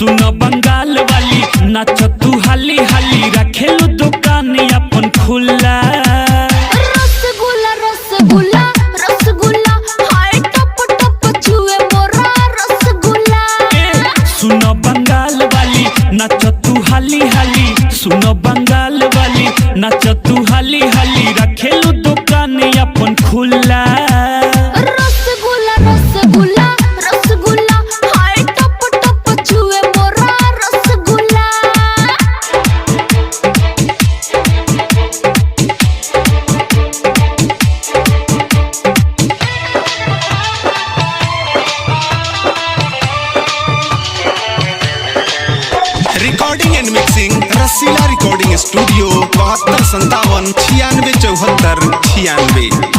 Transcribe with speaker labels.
Speaker 1: सुनो बंगाल वाली नाच तू हाली हाली रखेलू दुकान अपन खुला।
Speaker 2: रसगुल्ला रसगुल्ला रसगुल्ला हाय टप टप छुए मोरा रसगुल्ला।
Speaker 1: सुनो बंगाल वाली नाच तू हाली हाली, सुनो बंगाल वाली नाच तू हाली हाली रखेलू दुकान अपन खुला।
Speaker 2: रसगुल्ला रसगुल्ला रसगुल्ला हाय टप टप छुए मोरा rasgulla.
Speaker 3: Recording and mixing Rasila recording studio 72 57 96 74 96।